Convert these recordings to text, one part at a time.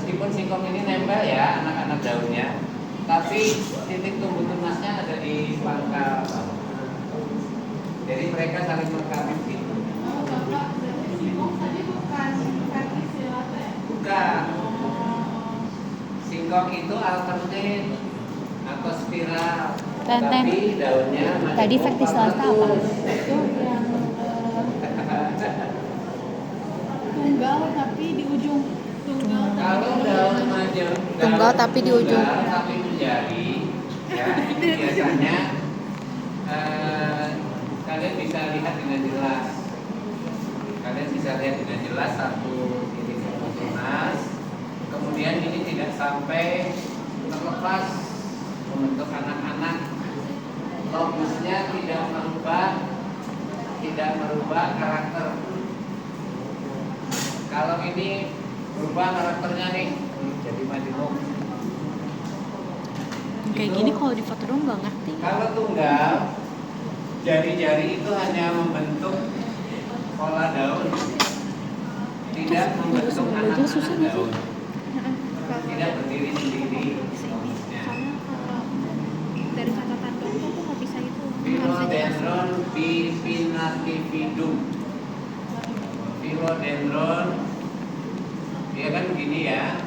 meskipun singkong ini nempel ya anak-anak daunnya, tapi titik tumbuh tunasnya ada di pangkal bawah. Jadi mereka saling melengkapi gitu. Oh, Bapak berarti singkong tadi bukan vertis ya, Teh? Bukan. Singkong itu alternate atau spiral. Tapi daunnya tadi vertisilata apa? Itu yang tunggal tapi di ujung. Kalau daun majemuk, Tunggal tapi di ujung. tapi menjadi, ya ini biasanya kalian bisa lihat dengan jelas. Kalian bisa lihat dengan jelas satu titik tunas. Kemudian ini tidak sampai terlepas untuk anak-anak. Lobusnya tidak merubah karakter. Kalau ini berubah karakternya nih, jadi majemuk. Kayak gini kalau di foto dong nggak ngerti. Kalau tunggal, jari-jari itu hanya membentuk pola daun, tidak membentuk anak-anak daun, tidak berdiri sendiri. Dari catatan dokter tuh nggak bisa itu. Philodendron bipinnatifidum. Philodendron, dia kan begini ya.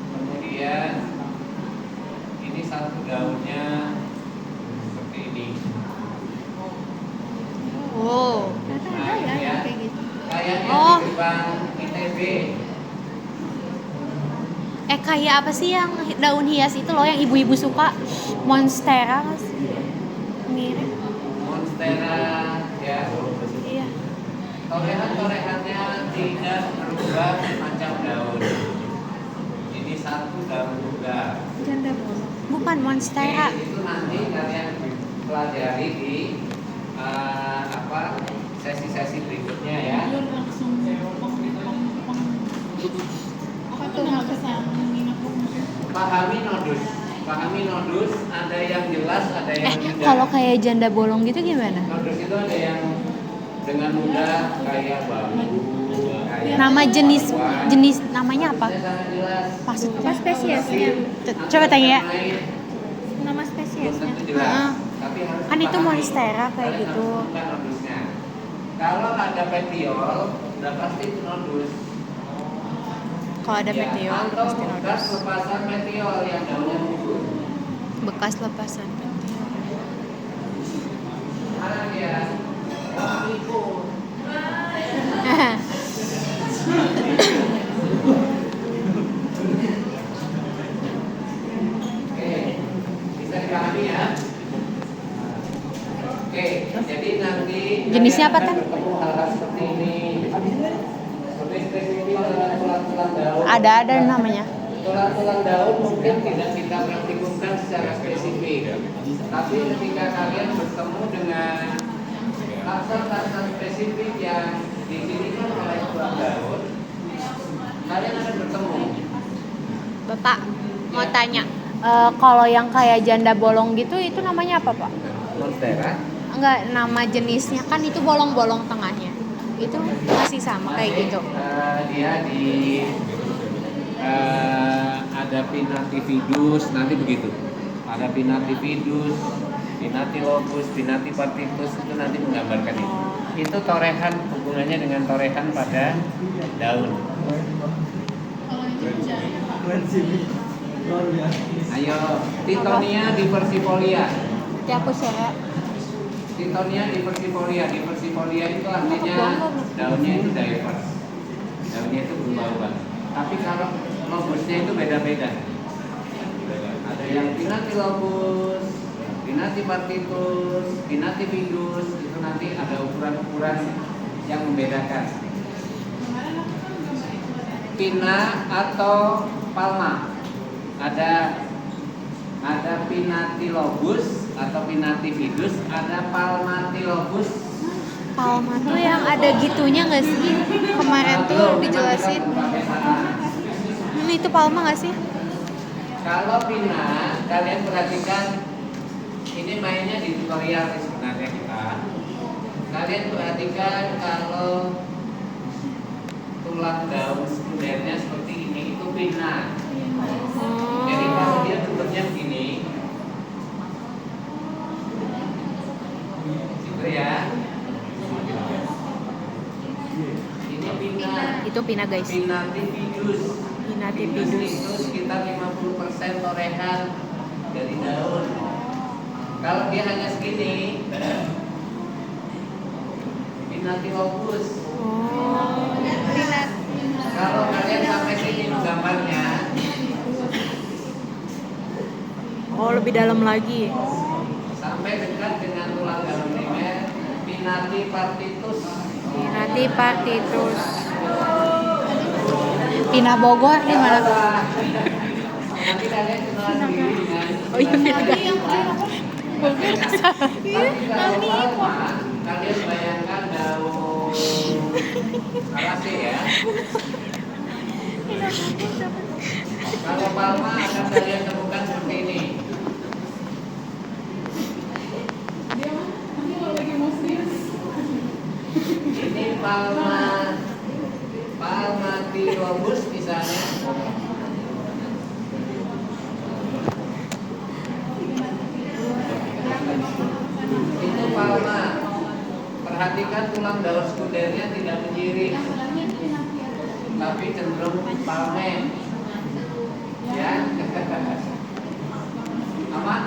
Kemudian ini satu daunnya seperti ini. Oh. Ternyata Nah, ada ya ini ya. yang kayak gitu. Kayaknya Oh. di depan ITB. Kayak apa sih yang daun hias itu loh yang ibu-ibu suka? Monstera nggak sih? Mirip. Monstera ya. Iya. Torehan-torehannya tidak berubah macam daun. Ini satu daun tunggal. Janda bolong. Bukan monstera. Itu nanti kalian pelajari di sesi-sesi berikutnya ya. Langsung apa tuh maksudnya mengingat rumusnya? Pahami nodus, ada yang jelas, ada yang tidak. Kalau kayak janda bolong gitu gimana? Nodus itu ada yang dengan mudah kayak bambu, kayak Nama jenis namanya apa? sangat jelas. Maksudnya Apa spesiesnya? Coba tanya ya. Nama Belum spesiesnya. tentu jelas. Heeh. Tapi harus Kan itu dipahami. monstera kayak Kalian gitu. harus temukan nodusnya. Kalau ada petiol, udah pasti itu nodus. Kalau ada Ya, petiol udah atau pasti bekas nodus. lepasan petiol yang daunnya gugur. Bekas lepasan petiol. Mana dia? Oh, itu. Oke, bisa dipahami ya. Oke, jadi nanti Jenisnya apa, kalian akan Tan? bertemu hal-hal seperti ini. Seperti spesifik tulang-tulang daun. Ada namanya. Tulang-tulang daun mungkin tidak kita praktikumkan secara spesifik. Tapi ketika kalian bertemu dengan laksar-laksar spesifik yang didirikan oleh tulang daun, kalian akan bertemu. Bapak mau tanya, kalau yang kayak janda bolong gitu itu namanya apa, Pak? Monstera. Enggak, nama jenisnya kan itu bolong-bolong tengahnya. Itu masih sama kayak gitu. Dia di ada Pinnatifidus, nanti begitu. Ada Pinnatifidus, Pinnatilobus, Pinnatipartitus, itu nanti menggambarkan itu. Itu torehan, hubungannya dengan torehan pada daun. Kalau ini janda. Ayo, Titonia diversifolia. Dihapus ya. Titonia diversifolia. Diversifolia itu artinya daunnya itu diverse. Daunnya itu berubah-ubah. Tapi kalau lobusnya itu beda-beda. Ada yang Pinnatilobus, Pinnatipartitus, Pinnatifidus, itu nanti ada ukuran-ukuran yang membedakan. Pinna atau palma. Ada Pinnatilobus atau Pinnatifidus, ada Palmatilobus. Palma tuh yang ada gitunya nggak sih? Kemarin tuh dijelasin. Itu palma nggak sih? Kalau pinna, kalian perhatikan, ini mainnya di tutorial nih sebenarnya kita. Kalian perhatikan kalau pinna. Jadi kalau dia bentuknya begini, gitu ya. Ini pinna. Itu pinna guys. Pinnatifidus. Pinnatifidus. Itu sekitar 50% torehan dari daun. Kalau dia hanya segini, Pinnatilobus. Kalau kalian sampai sini gambarnya, Oh, lebih dalam lagi. sampai dekat dengan tulang dalam primer, Pinnatipartitus. Pinnatipartitus. Pina Bogor nih malah. Nanti kalian kenalan diri dengan. Oh iya, Pina Tadi yang kecil apa? Tapi kalau palma, kalian bayangkan daun karase ya. Kalau palma akan kalian temukan seperti ini. Dia mah nanti kalau lagi mau serius. Ini Palmatilobus misalnya. Itu palma. Perhatikan tulang daun sekundernya tidak menyirik, tapi cenderung palmen. Ya. Aman.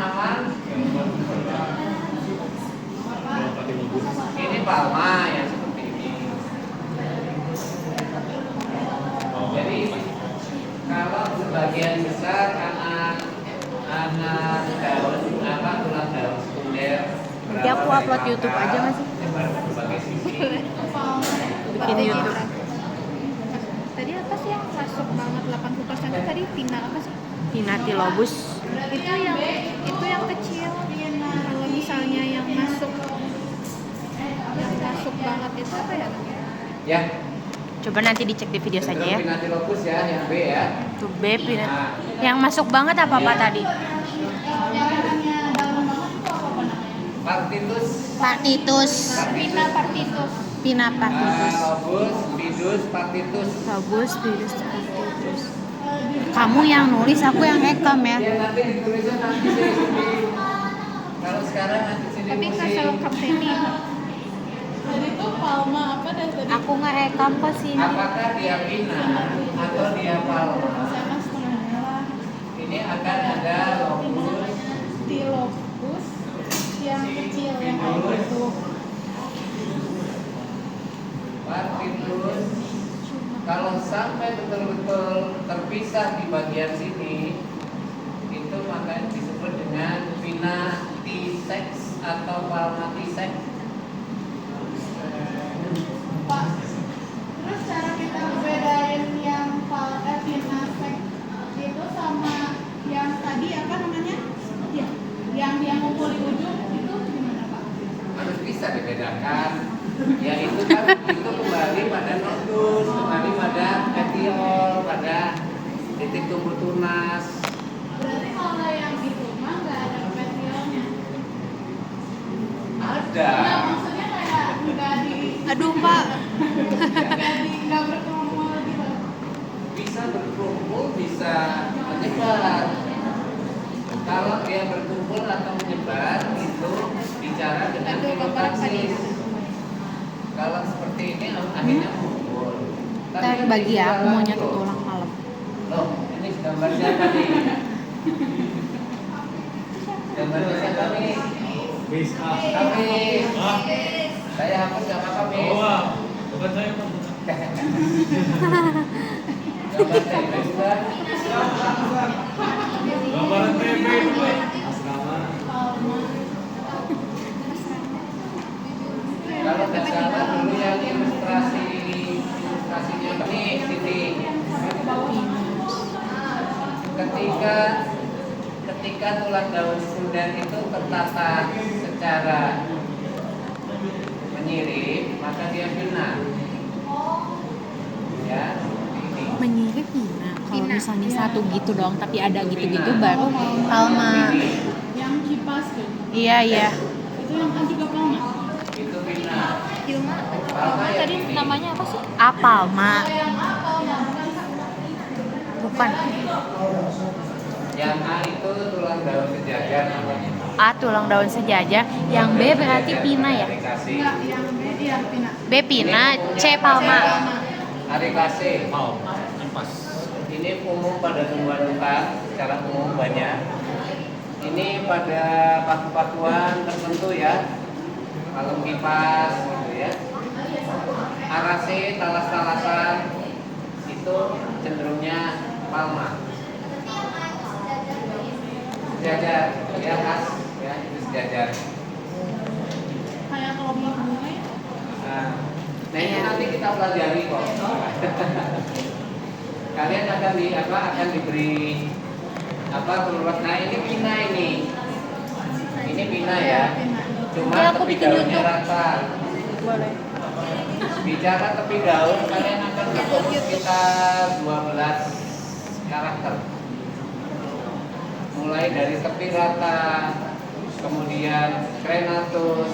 Ini palma yang seperti ini. Jadi kalau sebagian besar anak daun tulang daun sekunder. Nanti aku upload YouTube aja nggak sih? Berbagai sisi. Bikin YouTube. Tadi apa sih yang masuk banget 80% itu tadi pinna apa sih? Pinnatilobus. Itu yang kecil. Kalau misalnya yang masuk banget itu apa ya namanya? Ya. Coba nanti dicek di video saja ya. Pinnatilobus ya, yang B ya. Tuh B Pinnat. Yang masuk banget apa tadi? Yang dalam banget itu apa namanya? Partitus. Partitus. Pinna partitus. Pinna partitus. Lobus, Pidus, Partitus. Lobus, Pidus, partitus. Kamu yang nulis, aku yang rekam ya. Ya nanti ditulisnya nanti sini. Kalau sekarang nanti sini Tapi kasih lengkap sini. Tadi itu palma apa dah tadi? Aku ngerekam ke sini. Apakah dia pinna atau dia palma? Sama setengah merah. Ini akan ada lobus, Tilopus yang kecil yang kayak gitu. Partitus. Kalau sampai betul-betul terpisah di bagian sini, itu maka disebut dengan Pinnatisex atau Palmatisex. Pak, terus cara kita bedain yang pinnasex itu sama yang tadi apa namanya? Ya, yang dia ngumpul di ujung itu gimana Pak? Harus bisa dibedakan. Ya itu kan itu kembali pada nodus, kembali pada petiol, pada titik tumbuh tunas. Berarti kalau yang itu mah nggak ada petiolnya. Ada. Nah, maksudnya kayak nggak di Aduh Pak. nggak berkelompok gitu. Bisa berkumpul, bisa menyebar. Kalau dia berkumpul atau menyebar itu bicara dengan filotaxis. Kalau seperti ini akhirnya mengumpul. Ntar bagi ya, aku maunya tulang malam. Loh, ini gambar siapa nih? Gambarnya siapa nih? Kami. Saya hapus gak apa-apa, Mis. Bukan saya, Pak. Gambar saya juga. Gambaran PB itu, Pak. Asrama. Kalau nggak salah dulu yang ilustrasinya ini Siti. Ketika tulang daun sekunder itu tertata secara menyirip, maka dia pinna. Ya, seperti ini. Menyirip Pinna. Kalau misalnya satu gitu dong, tapi ada gitu-gitu baru palma. Yang kipas tuh. Iya. Itu yang kan juga palma. Itu pinna. Pilma. Palma ya Tadi ini. namanya apa sih? Apalma. Yang apa? Yang bukan Bukan. Yang A itu tulang daun sejajar namanya. A tulang daun sejajar, yang B berarti pina ya. Arikasi. Enggak, yang B iya Pina. B pina, C palma. Arikasi. Mau. Pas. Ini umum pada tumbuhan hutan, secara umum banyak. Ini pada paku-pakuan tertentu ya, palem kipas gitu ya. Arase, talas-talasan itu cenderungnya palma. Sejajar, ya khas, ya itu sejajar. Kayak kalau bunga ya. Nah itu nanti kita pelajari kok. Kalian akan diberi keluar. Nah ini pina ini pina ya. Cuma Oke, aku tepi bikin daunnya YouTube. rata. Boleh. Bicara tepi daun, kalian akan ketemu sekitar 12 karakter. Mulai dari tepi rata, kemudian crenatus,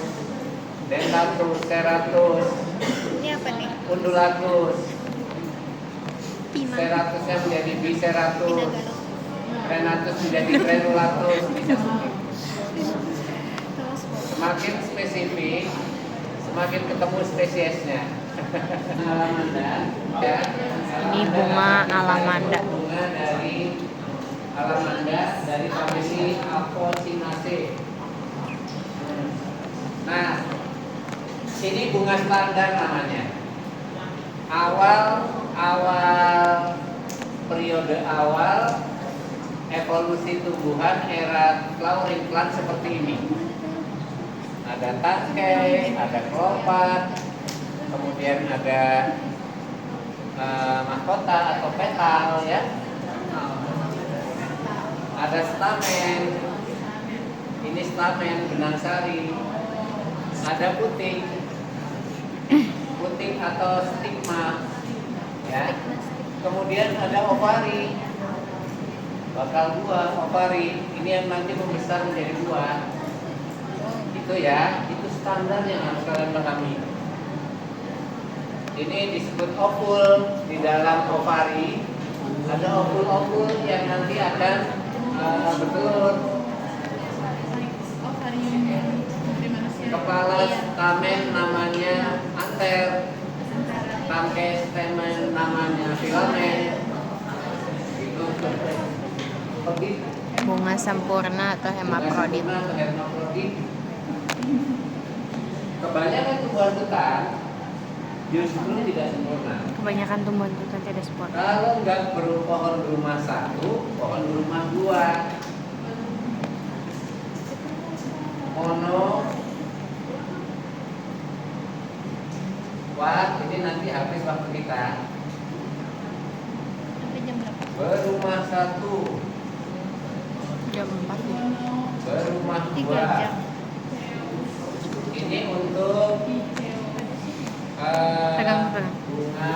dentatus, serratus, Ini apa nih? undulatus, Pina. serratusnya menjadi biserratus, Garut. crenatus menjadi granulatus, bisa seperti itu. Terus Semakin spesifik, semakin ketemu spesiesnya. Alamanda, ya. Ini bunga alamanda. Bunga dari alamanda dari famili Apocynaceae. Nah, ini bunga standar namanya. Periode awal evolusi tumbuhan era flowering plant seperti ini. Ada tangkai, ada kelopak, kemudian ada mahkota atau petal ya. Ada stamen. Ini stamen benang sari. Ada puting. Puting atau stigma ya. Kemudian ada ovari. Bakal buah ovari. Ini yang nanti membesar menjadi buah. Itu ya, itu standar yang harus kalian pahami. Ini disebut ovul di dalam ovari. Ada ovul-ovul yang nanti akan bertelur. Ovarium dari manusia. Kepala stamen namanya anter, tangkai stamen namanya filamen. Itu bunga sempurna atau hemafrodit. Kebanyakan tumbuhan hutan justru tidak sempurna. Kebanyakan tumbuhan hutan tidak sempurna. Kalau nggak pohon berumah satu, pohon berumah dua. Mono. Wah, ini nanti habis waktu kita. Sampai jam berapa? Berumah satu, Jam 4 ya. berumah 3 dua. jam. Ini untuk Pegang. bunga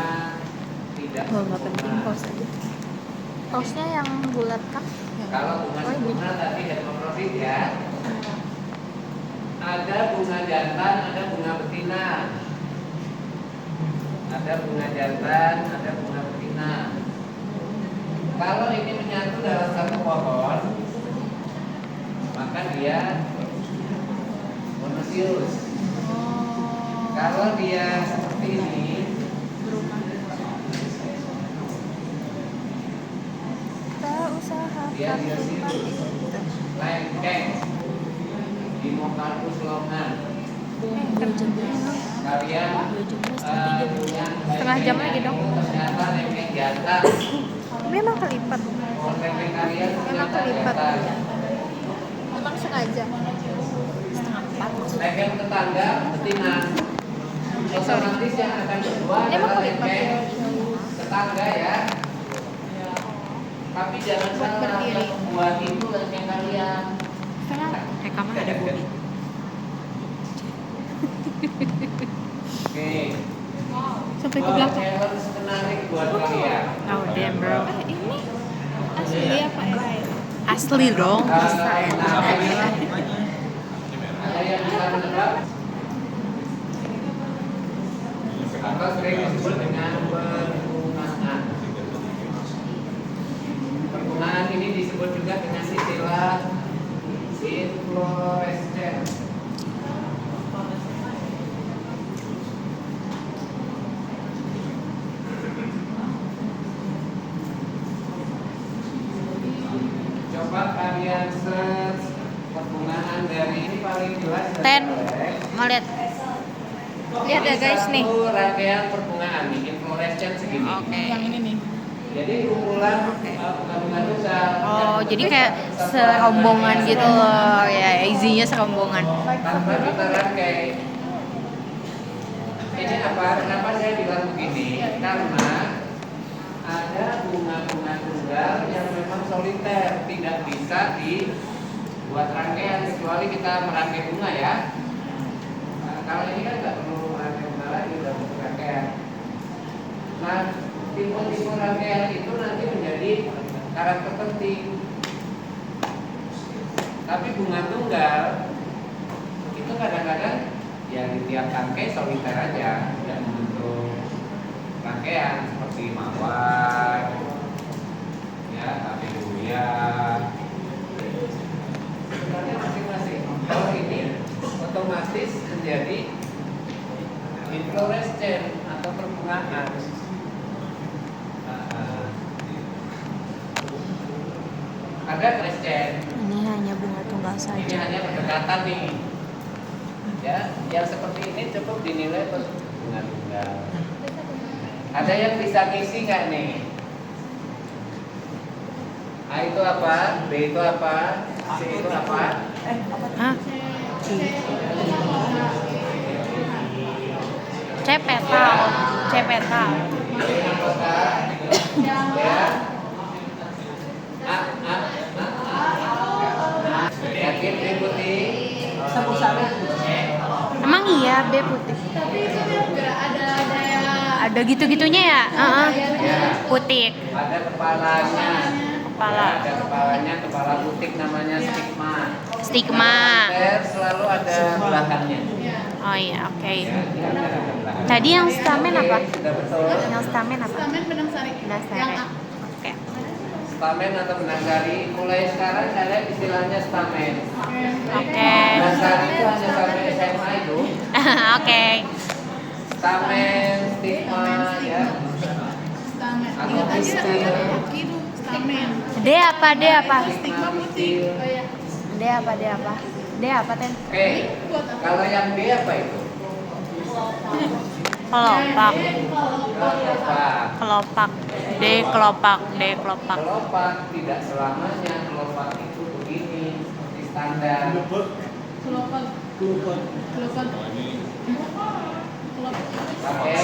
tidak Oh, nggak penting sempurna. pause aja. Pause-nya yang bulat kah? Kalau bunga Oh, ini. sempurna tadi hermafrodit ya. Ada bunga jantan, ada bunga betina. Ada bunga jantan, ada bunga betina. Kalau ini menyatu dalam satu pohon, maka dia monozius. Kalau dia seperti ini, dia diozius. Lengkeng, Dimocardus longan. Kalian punya Setengah jam lagi dong. ternyata lengkeng jantan. Memang kelipat. Pohon lengkeng kalian Memang ternyata kelipat. jantan. Memang sengaja. Setengah 4. Lengkeng tetangga betina. Otomatis yang akan berdua Emang adalah kelipat ya? lengkeng tetangga ya. Tapi jangan Buat salah, berdiri. yang membuat itu lengkeng kalian. Rekaman ada Bobby. Oke. Sampai ke belakang. Challenge menarik buat kalian. Oh damn bro. Ini asli apa ya? Asli dong. Bisa ya. Ada yang bisa menebak? Atau sering disebut dengan perbungaan. guys nih. satu rangkaian perbungaan nih, inflorescence segini. Oke. Yang ini nih. Jadi kumpulan bunga-bunga tunggal. Oh, jadi kayak serombongan gitu loh. Ya, isinya serombongan. Tanpa kita rangkai. Ini apa? Kenapa saya bilang begini? Karena ada bunga-bunga tunggal yang memang soliter, tidak bisa dibuat rangkaian kecuali kita merangkai bunga ya. Nah, kalau ini kan nggak perlu merangkai bunga lagi, udah bentuk rangkaian. Nah, tipe-tipe rangkaian itu nanti menjadi karakter penting. Tapi bunga tunggal itu kadang-kadang ya di tiap rangkai soliter aja, tidak membentuk rangkaian seperti mawar, ya, tabebuya. Sebenarnya masing-masing. Kalau ini otomatis menjadi inflorescence atau perbungaan. Ada crescent. Ini hanya bunga tunggal Ini saja. hanya pendekatan nih. Ya, yang seperti ini cukup dinilai bunga tunggal. Ada yang bisa ngisi nggak nih? A itu apa? B itu apa? C itu apa? Hah? Cepetal. Cepetal. Ini anggota. Ya. A. Yakin B putih? Emang iya B putih. Tapi itu enggak ada yang Ada gitu-gitunya ya? Ya. Putih. Ada kepalanya. Kepala. Ya, ada kepalanya, kepala butik namanya stigma. Stigma. Selalu ada belakangnya. Oh iya, oke. Ya, dia ada belakangnya. Tadi yang stamen apa? Oke, sudah betul. Yang stamen apa? stamen benang sari. Dasar. Yang A. Oke. Stamen atau benang sari, mulai sekarang kalian istilahnya stamen. Oke. Benang sari itu hanya sampai SMA itu. Oke. Stamen, stigma, ya. Stamen. Atau Ingat aja pistil. itu stamen. D apa? D apa? Stigma putih. Oh ya. D apa? D apa? D apa, Ten? Oke, kalau yang B apa itu? Kelopak. Kelopak. Kelopak. D kelopak. D kelopak. Kelopak tidak selamanya kelopak itu begini seperti standar. Kelopak. Kelopak. Kelopak. Pakai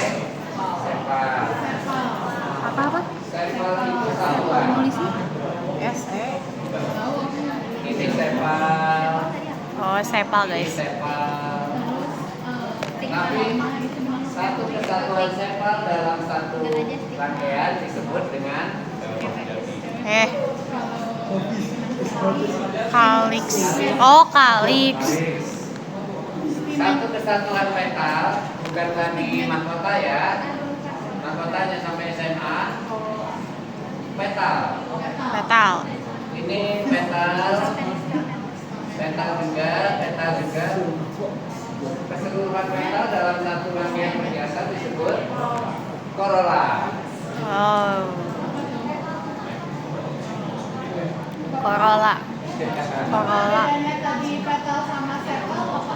sepal. Apa? Sepal itu satuan. Tulisnya? SE. Ini sepal. Oh, sepal Ini guys. sepal. Tapi satu kesatuan sepal dalam satu rangkaian disebut dengan Kalix. Oh, kalix. satu kesatuan petal, bukan tadi mahkota ya. Mahkotanya sampai SMA. Petal. Petal. Ini petal. Petal juga. Keseluruhan petal dalam satu rangkaian perhiasan disebut corolla. Oh. Corolla. Corolla. Bedanya tadi petal sama sepal apa?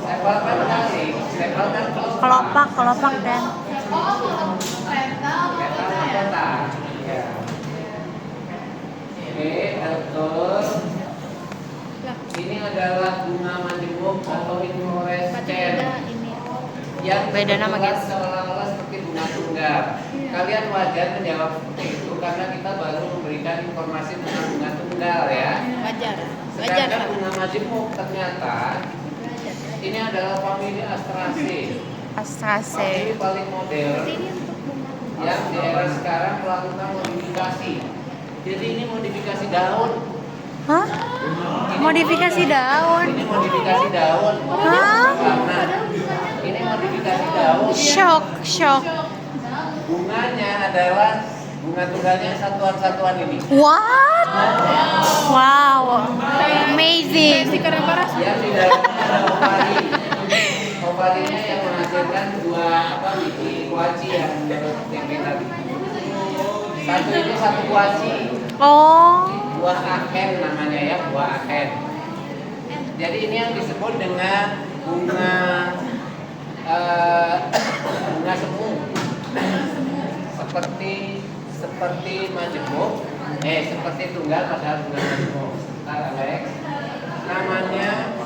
Sepal kan kali, sepal kan Kelopak dan Oh, petal petal apa ya? mahkota. Ya. Oke, betul. Ini adalah bunga majemuk atau inflorescens yang Beda nama, berbentuk guys. seolah-olah seperti bunga tunggal. Kalian wajar menjawab seperti itu karena kita baru memberikan informasi tentang bunga tunggal ya. Wajar. Sedangkan bunga majemuk ternyata ini adalah famili Astraceae. Astraceae. Famili paling modern yang di era sekarang melakukan modifikasi. Jadi ini modifikasi daun. Hah? Modifikasi daun. Ini modifikasi daun. Hah? Nah, ini modifikasi daun. Shock. Bunganya adalah bunga tunggalnya satuan-satuan ini. What? Wow. Amazing. Si keren parah. Yang di dalamnya ada ovari. Ovarinya yang menghasilkan dua biji kuaci yang menurut tempe tadi. Satu ini satu kuaci. Oh. Buah aken namanya ya, buah aken. Jadi ini yang disebut dengan bunga bunga semu seperti majemuk, seperti tunggal padahal bunga majemuk. Ntar Alex, namanya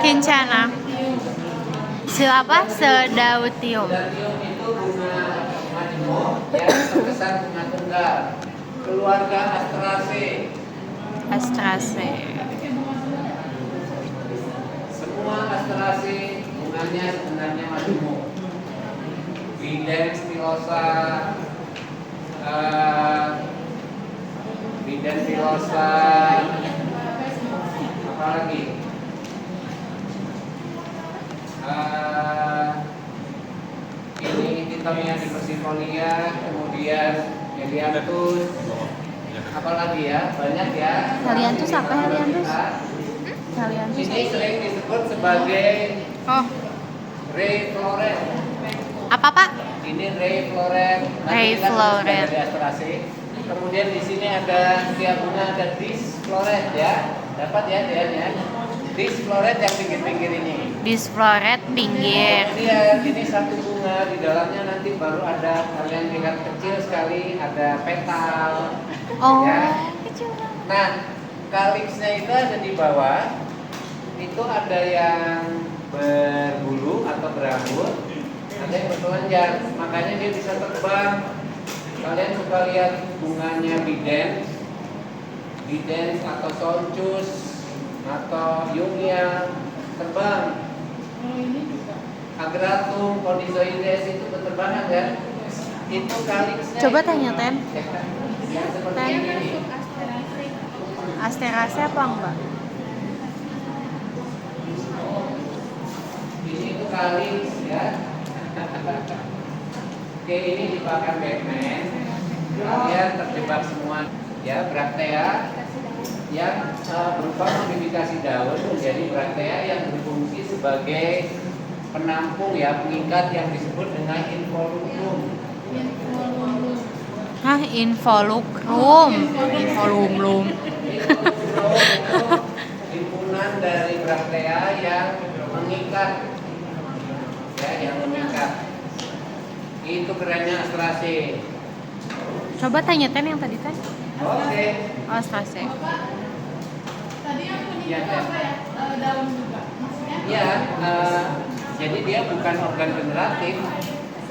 Kencana. Siapa? Sedautium. Sedatium itu bunga majemuk yang terkesan bunga tunggal. Keluarga Asteraceae. Astrase. Semua Asteraceae bunganya sebenarnya majemuk. Bidens pilosa, apa lagi? Ini Titonia diversifolia, kemudian Helianthus, apalagi ya, banyak ya. Helianthus apa Helianthus? Helianthus. Ini sering disebut sebagai Oh, Ray Floret. apa Pak? Ini Ray Floret. Ray Floret. Kemudian di sini ada setiap bunga ada Dis Floret ya. Dapat ya dia. Dis Floret yang pinggir-pinggir ini. Disfloret pinggir. Kemudian ini satu bunga, di dalamnya nanti baru ada, kalian lihat kecil sekali, ada petal. Oh, Ya. kecil banget. Nah, kaliksnya itu ada di bawah. Itu ada yang berbulu atau berambut, ada yang bertelanjang. Makanya dia bisa terbang. Kalian suka lihat bunganya bidens atau soncus atau yumia terbang. Agratum, Condizoides itu berterbangan kan? Itu kaliksnya. Coba itu, tanya, Ten. Yang seperti Ten. ini. Asterase apa enggak? Ini itu kaliks ya. Oke, ini dipakai Batman. Kalian terjebak semua ya, braktea yang berupa modifikasi daun menjadi braktea yang berfungsi sebagai penampung ya, pengikat yang disebut dengan involucrum. Hah, involucrum. Involucrum. Involucrum itu himpunan dari braktea yang mengikat ya, yang mengikat. Itu kerennya Asteraceae. Coba tanya Ten yang tadi Ten. Oke. Oh, Astrase. Tadi yang kuning Iya, itu apa ya? Daun juga. Maksudnya? Ya, jadi dia bukan organ generatif,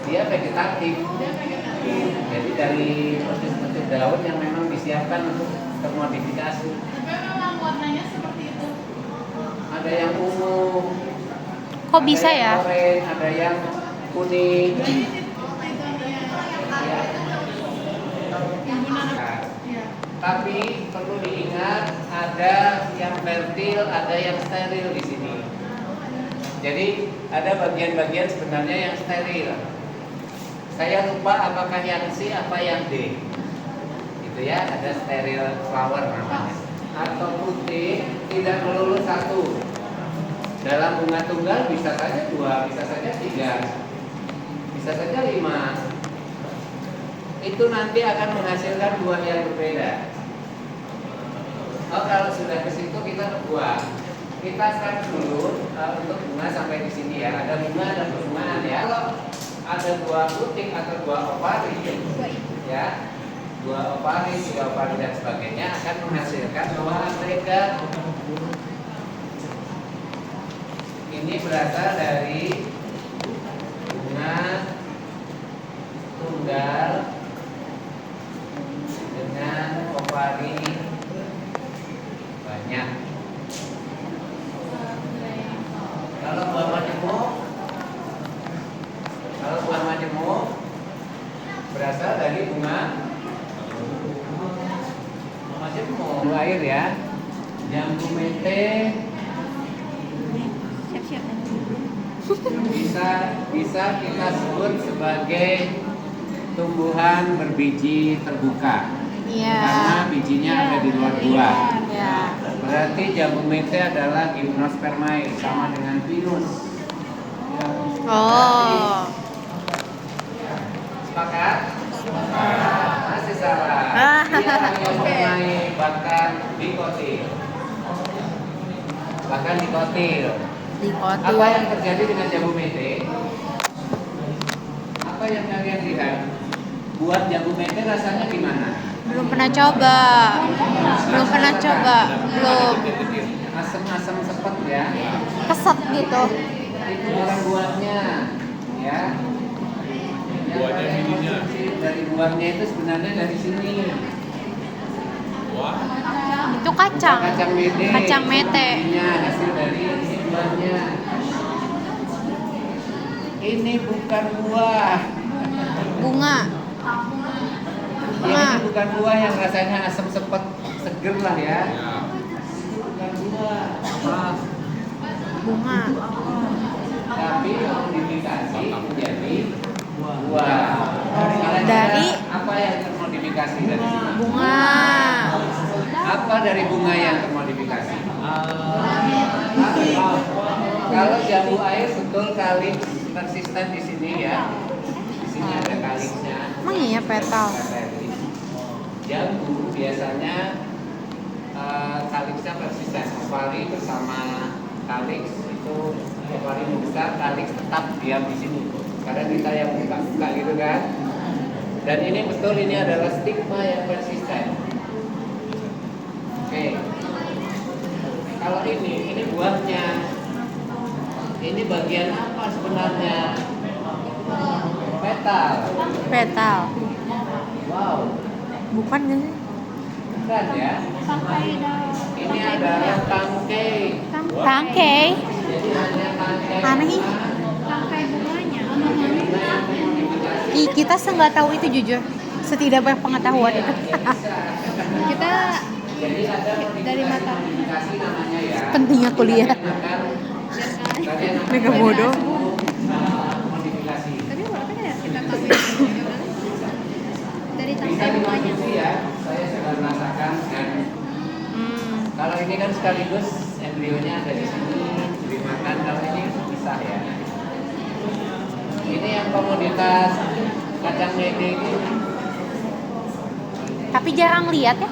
dia vegetatif. Dia vegetatif. Jadi dari motif-motif daun yang memang disiapkan untuk termodifikasi. Tapi memang warnanya seperti itu. Ada yang ungu, Kok bisa ada yang ya? oranye, ada yang kuning. Nah, tapi perlu diingat ada yang fertil, ada yang steril di sini. Jadi ada bagian-bagian sebenarnya yang steril. Saya lupa apakah yang C apa yang D. Gitu ya, ada steril flower namanya. Atau putih tidak melulu satu. Dalam bunga tunggal bisa saja 2, bisa saja 3, bisa saja 5. Itu nanti akan menghasilkan buah yang berbeda. Oh, kalau sudah ke situ kita buah. Kita start dulu untuk bunga sampai di sini ya. Ada bunga dan bungaan ya. Kalau ada buah puting atau buah opari, ya, buah opari, 3 opari dan sebagainya akan menghasilkan buah agrega. Ini berasal dari bunga tunggal dengan opari banyak. Kalau buah majemuk berasal dari bunga majemuk. Air ya. Jambu mete bisa kita sebut sebagai tumbuhan berbiji terbuka. Iya. Karena bijinya ada di luar buah. Iya. Berarti jambu mete adalah gymnospermae, sama dengan pinus. Oh. Sepakat? Masih salah. Dia yang mengenai bahkan dikotil. Bahkan dikotil. Dikotil. Apa yang terjadi dengan jamu mete? Apa yang kalian lihat? Buat jamu mete rasanya gimana? Belum pernah coba. Belum. Asam-asam sepet ya. Keset gitu. Itu orang buahnya, ya. Yang Buahnya kalian bininya. konsumsi dari buahnya itu sebenarnya dari sini. Wah, Itu kacang. Kacang mete. Kacang mete. Bininya hasil dari ini buahnya. Ini bukan buah. Bunga. Ya, ini bukan buah yang rasanya asam sepet seger lah ya. ya. Bukan buah. Bunga. Tapi modifikasi menjadi buah. Dari apa yang termodifikasi dari sini? bunga. Apa dari bunga yang termodifikasi? Kalau jamu air betul kalix persisten di sini ya. Di sini ada kalixnya. Emang iya petal. Jamu biasanya kalixnya persisten. Ovari bersama kalix itu ovari membesar, kalix tetap diam di sini. Karena kita yang buka gitu kan. Dan ini betul ini adalah stigma yang persisten. Oke. Kalau ini buahnya. Ini bagian apa sebenarnya? Petal. Petal. Wow, Bukan gak sih? keren ya. Sampai daun. Ini adalah tangkai. Tangkai. Jadi hanya tangkai. Aneh ih. Tangkai bunganya. Ih, kita nggak tahu itu jujur. Setidak berpengetahuan itu. Kita Jadi ada dari mata. modifikasi namanya ya. Pentingnya kuliah. Kalian akan Mega bodoh. modifikasi. Tapi berapa ya kita tahu ya? Dari Bisa tangkai bunganya. dikonsumsi ya. Saya sudah merasakan dan kalau ini kan sekaligus embrionya ada di sini dimakan. Kalau ini pisah ya. Ini yang komoditas kacang mete ini. Tapi jarang lihat ya.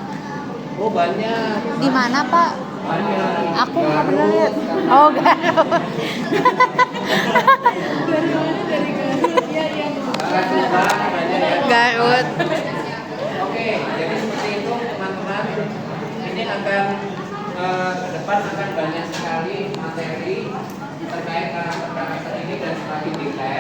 Oh banyak. Di mana, Pak? Banyak. Aku nggak pernah Garut, lihat. sama- Oh, Garut. Dari mana? Dari Garut. Ya, yang Subang, banyak ya. Garut. Oke, jadi seperti itu teman-teman. Ini akan ke depan akan banyak sekali materi terkait karakter-karakter ini dan semakin detail.